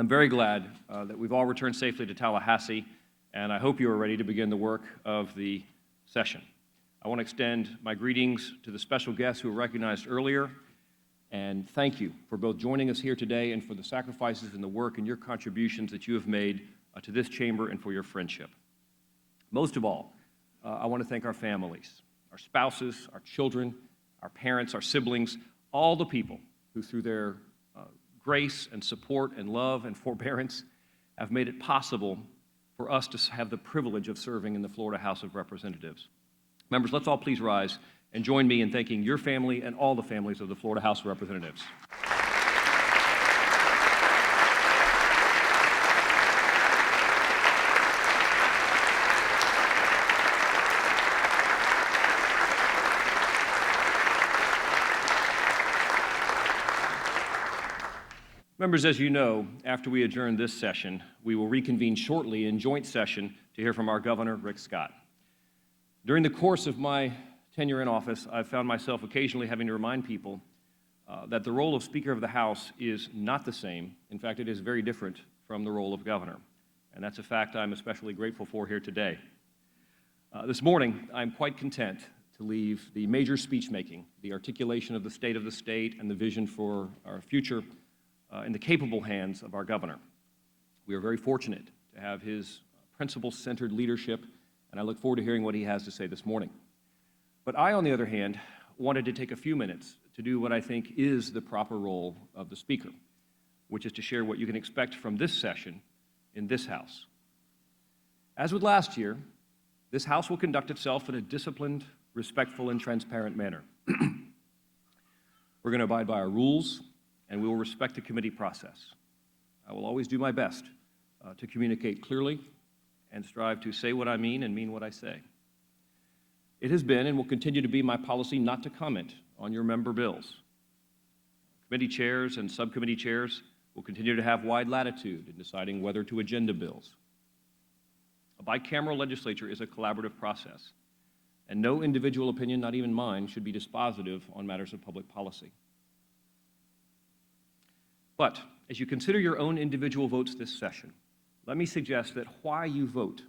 I'm very glad that we've all returned safely to Tallahassee, and I hope you are ready to begin the work of the session. I want to extend my greetings to the special guests who were recognized earlier, and thank you for both joining us here today and for the sacrifices and the work and your contributions that you have made to this chamber and for your friendship. Most of all, I want to thank our families, our spouses, our children, our parents, our siblings, all the people who through their grace and support and love and forbearance have made it possible for us to have the privilege of serving in the Florida House of Representatives. Members, let's all please rise and join me in thanking your family and all the families of the Florida House of Representatives. Members, as you know, after we adjourn this session, we will reconvene shortly in joint session to hear from our Governor, Rick Scott. During the course of my tenure in office, I've found myself occasionally having to remind people that the role of Speaker of the House is not the same. In fact, it is very different from the role of Governor, and that's a fact I'm especially grateful for here today. This morning, I'm quite content to leave the major speech-making, the articulation of the state and the vision for our future in the capable hands of our Governor. We are very fortunate to have his principle-centered leadership, and I look forward to hearing what he has to say this morning. But I, on the other hand, wanted to take a few minutes to do what I think is the proper role of the Speaker, which is to share what you can expect from this session in this House. As with last year, this House will conduct itself in a disciplined, respectful, and transparent manner. We're going to abide by our rules, and we will respect the committee process. I will always do my best to communicate clearly and strive to say what I mean and mean what I say. It has been and will continue to be my policy not to comment on your member bills. Committee chairs and subcommittee chairs will continue to have wide latitude in deciding whether to agenda bills. A bicameral legislature is a collaborative process, and no individual opinion, not even mine, should be dispositive on matters of public policy. But as you consider your own individual votes this session, let me suggest that why you vote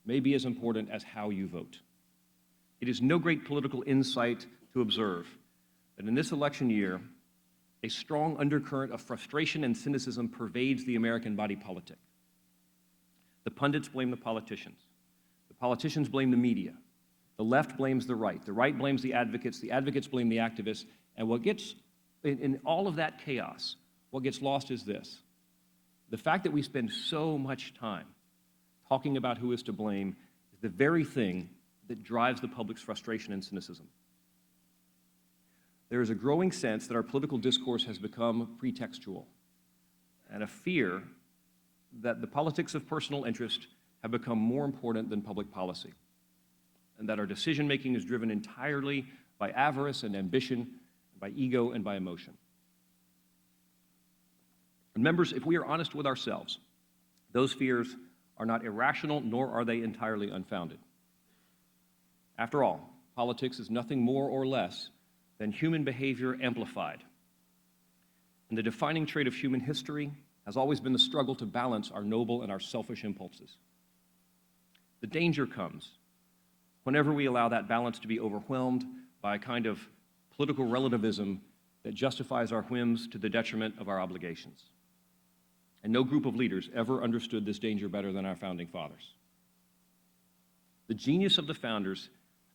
may be as important as how you vote. It is no great political insight to observe that in this election year, a strong undercurrent of frustration and cynicism pervades the American body politic. The pundits blame the politicians blame the media, the left blames the right blames the advocates blame the activists, and what gets, in all of that chaos, what gets lost is this: the fact that we spend so much time talking about who is to blame is the very thing that drives the public's frustration and cynicism. There is a growing sense that our political discourse has become pretextual, and a fear that the politics of personal interest have become more important than public policy, and that our decision-making is driven entirely by avarice and ambition, by ego and by emotion. And members, if we are honest with ourselves, those fears are not irrational, nor are they entirely unfounded. After all, politics is nothing more or less than human behavior amplified. And the defining trait of human history has always been the struggle to balance our noble and our selfish impulses. The danger comes whenever we allow that balance to be overwhelmed by a kind of political relativism that justifies our whims to the detriment of our obligations. And no group of leaders ever understood this danger better than our founding fathers. The genius of the founders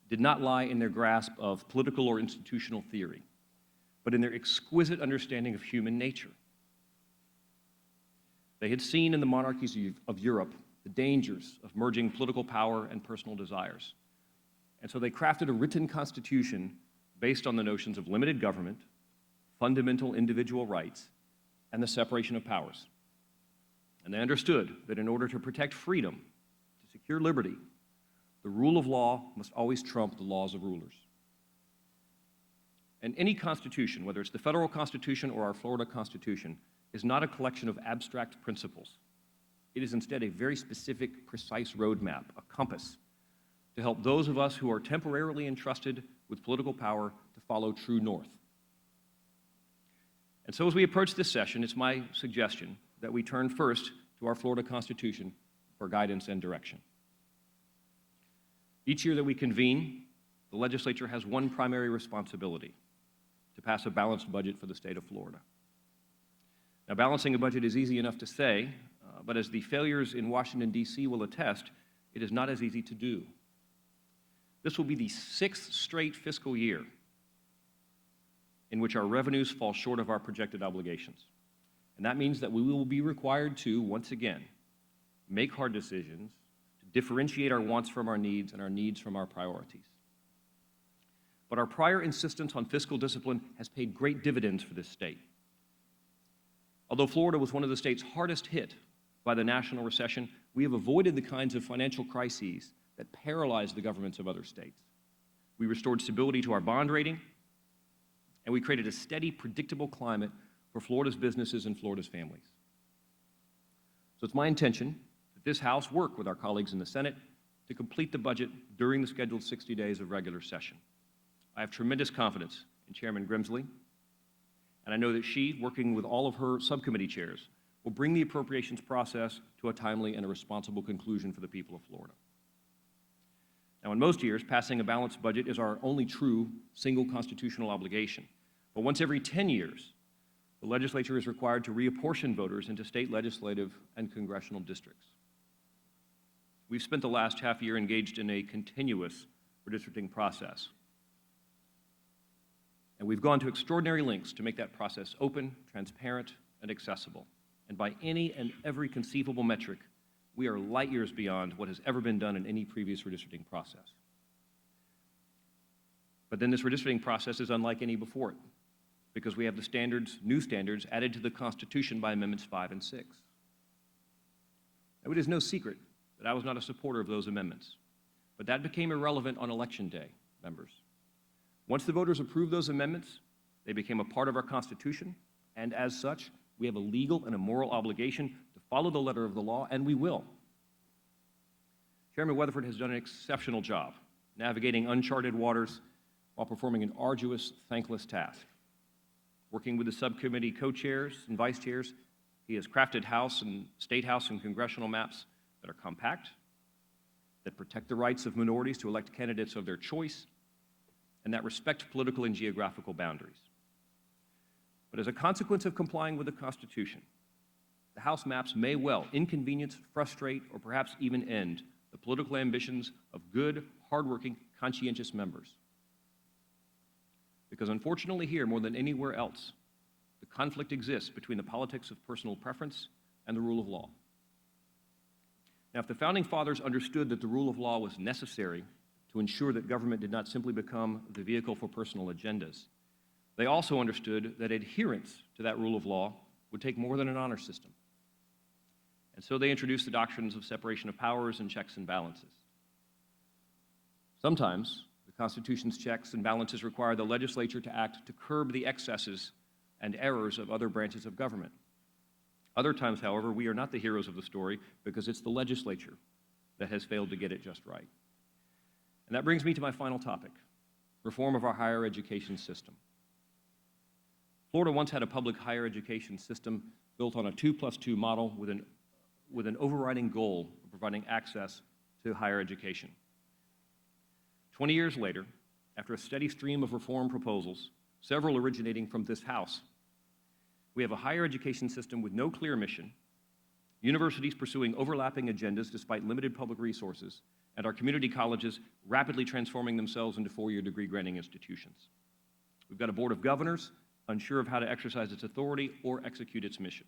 did not lie in their grasp of political or institutional theory, but in their exquisite understanding of human nature. They had seen in the monarchies of Europe the dangers of merging political power and personal desires. And so they crafted a written constitution based on the notions of limited government, fundamental individual rights, and the separation of powers. And they understood that in order to protect freedom, to secure liberty, the rule of law must always trump the laws of rulers. And any constitution, whether it's the federal constitution or our Florida Constitution, is not a collection of abstract principles. It is instead a very specific, precise roadmap, a compass, to help those of us who are temporarily entrusted with political power to follow true north. And so as we approach this session, it's my suggestion that we turn first to our Florida Constitution for guidance and direction. Each year that we convene, the legislature has one primary responsibility: to pass a balanced budget for the state of Florida. Now, balancing a budget is easy enough to say, but as the failures in Washington, D.C. will attest, it is not as easy to do. This will be the 6th straight fiscal year in which our revenues fall short of our projected obligations. And that means that we will be required to, once again, make hard decisions, to differentiate our wants from our needs and our needs from our priorities. But our prior insistence on fiscal discipline has paid great dividends for this state. Although Florida was one of the states hardest hit by the national recession, we have avoided the kinds of financial crises that paralyzed the governments of other states. We restored stability to our bond rating, and we created a steady, predictable climate for Florida's businesses and Florida's families. So it's my intention that this House work with our colleagues in the Senate to complete the budget during the scheduled 60 days of regular session. I have tremendous confidence in Chairman Grimsley, and I know that she, working with all of her subcommittee chairs, will bring the appropriations process to a timely and a responsible conclusion for the people of Florida. Now, in most years, passing a balanced budget is our only true single constitutional obligation. But once every 10 years, the legislature is required to reapportion voters into state legislative and congressional districts. We've spent the last half year engaged in a continuous redistricting process. And we've gone to extraordinary lengths to make that process open, transparent, and accessible. And by any and every conceivable metric, we are light years beyond what has ever been done in any previous redistricting process. But then this redistricting process is unlike any before it, because we have the standards, new standards, added to the Constitution by Amendments 5 and 6. Now, it is no secret that I was not a supporter of those amendments, but that became irrelevant on Election Day, members. Once the voters approved those amendments, they became a part of our Constitution, and as such, we have a legal and a moral obligation to follow the letter of the law, and we will. Chairman Weatherford has done an exceptional job navigating uncharted waters while performing an arduous, thankless task. Working with the subcommittee co-chairs and vice chairs, he has crafted House and State House and congressional maps that are compact, that protect the rights of minorities to elect candidates of their choice, and that respect political and geographical boundaries. But as a consequence of complying with the Constitution, the House maps may well inconvenience, frustrate, or perhaps even end the political ambitions of good, hardworking, conscientious members. Because unfortunately here, more than anywhere else, the conflict exists between the politics of personal preference and the rule of law. Now, if the Founding Fathers understood that the rule of law was necessary to ensure that government did not simply become the vehicle for personal agendas, they also understood that adherence to that rule of law would take more than an honor system. And so they introduced the doctrines of separation of powers and checks and balances. Sometimes the Constitution's checks and balances require the legislature to act to curb the excesses and errors of other branches of government. Other times, however, we are not the heroes of the story because it's the legislature that has failed to get it just right. And that brings me to my final topic, reform of our higher education system. Florida once had a public higher education system built on a 2+2 model with an overriding goal of providing access to higher education. 20 years later, after a steady stream of reform proposals, several originating from this House, we have a higher education system with no clear mission, universities pursuing overlapping agendas despite limited public resources, and our community colleges rapidly transforming themselves into four-year degree-granting institutions. We've got a board of governors unsure of how to exercise its authority or execute its mission.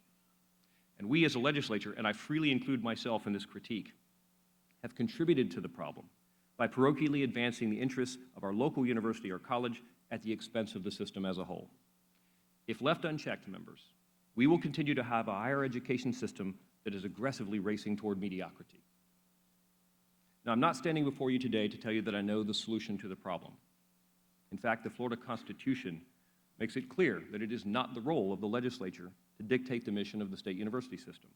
And we as a legislature, and I freely include myself in this critique, have contributed to the problem by parochially advancing the interests of our local university or college at the expense of the system as a whole. If left unchecked, members, we will continue to have a higher education system that is aggressively racing toward mediocrity. Now, I'm not standing before you today to tell you that I know the solution to the problem. In fact, the Florida Constitution makes it clear that it is not the role of the legislature to dictate the mission of the state university system.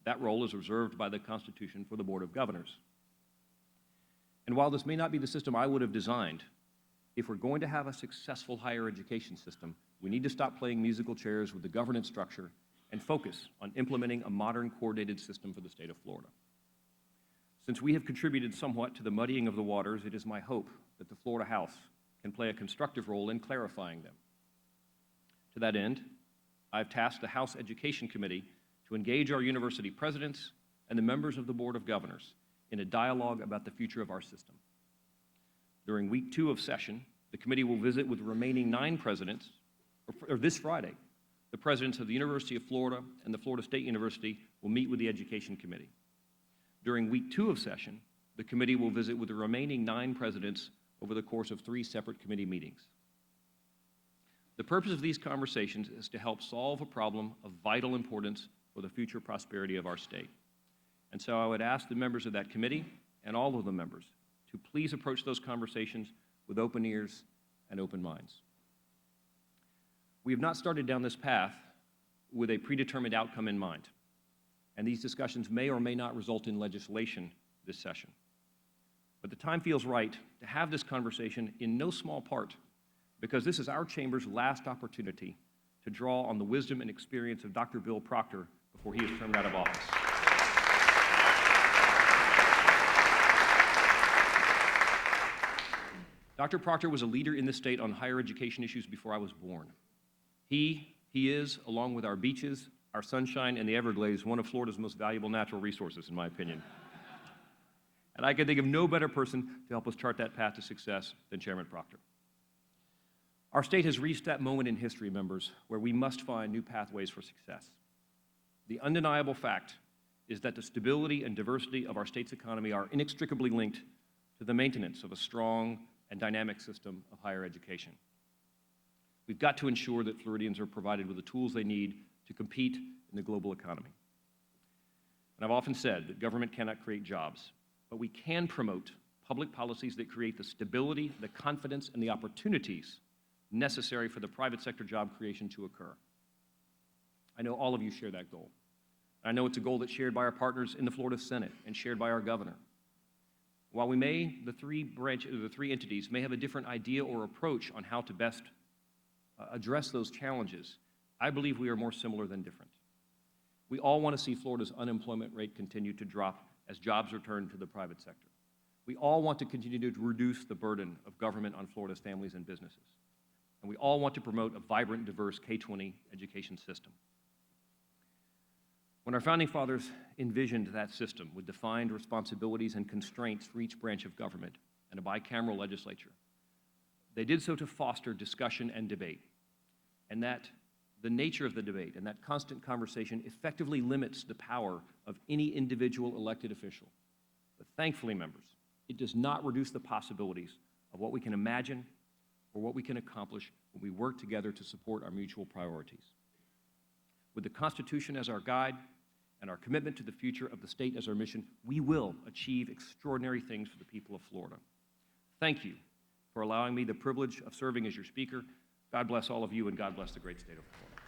That role is reserved by the Constitution for the Board of Governors. And while this may not be the system I would have designed, if we're going to have a successful higher education system, we need to stop playing musical chairs with the governance structure and focus on implementing a modern coordinated system for the state of Florida. Since we have contributed somewhat to the muddying of the waters, it is my hope that the Florida House can play a constructive role in clarifying them. To that end, I've tasked the House Education Committee to engage our university presidents and the members of the Board of Governors in a dialogue about the future of our system. During week 2 of session, the committee will visit with the remaining 9 presidents, or this Friday, the presidents of the University of Florida and the Florida State University will meet with the Education Committee. During week 2 of session, the committee will visit with the remaining 9 presidents over the course of 3 separate committee meetings. The purpose of these conversations is to help solve a problem of vital importance for the future prosperity of our state. And so I would ask the members of that committee and all of the members to please approach those conversations with open ears and open minds. We have not started down this path with a predetermined outcome in mind, and these discussions may or may not result in legislation this session. But the time feels right to have this conversation in no small part because this is our chamber's last opportunity to draw on the wisdom and experience of Dr. Bill Proctor before he is termed out of office. Dr. Proctor was a leader in the state on higher education issues before I was born. He is, along with our beaches, our sunshine, and the Everglades, one of Florida's most valuable natural resources, in my opinion. And I can think of no better person to help us chart that path to success than Chairman Proctor. Our state has reached that moment in history, members, where we must find new pathways for success. The undeniable fact is that the stability and diversity of our state's economy are inextricably linked to the maintenance of a strong and dynamic system of higher education. We've got to ensure that Floridians are provided with the tools they need to compete in the global economy. And I've often said that government cannot create jobs, but we can promote public policies that create the stability, the confidence, and the opportunities necessary for the private sector job creation to occur. I know all of you share that goal. I know it's a goal that's shared by our partners in the Florida Senate and shared by our governor. While the three entities may have a different idea or approach on how to best address those challenges, I believe we are more similar than different. We all want to see Florida's unemployment rate continue to drop as jobs return to the private sector. We all want to continue to reduce the burden of government on Florida's families and businesses. And we all want to promote a vibrant, diverse K-20 education system. When our founding fathers envisioned that system with defined responsibilities and constraints for each branch of government and a bicameral legislature, they did so to foster discussion and debate, and that the nature of the debate and that constant conversation effectively limits the power of any individual elected official. But thankfully, members, it does not reduce the possibilities of what we can imagine or what we can accomplish when we work together to support our mutual priorities. With the Constitution as our guide and our commitment to the future of the state as our mission, we will achieve extraordinary things for the people of Florida. Thank you for allowing me the privilege of serving as your speaker. God bless all of you, and God bless the great state of Florida.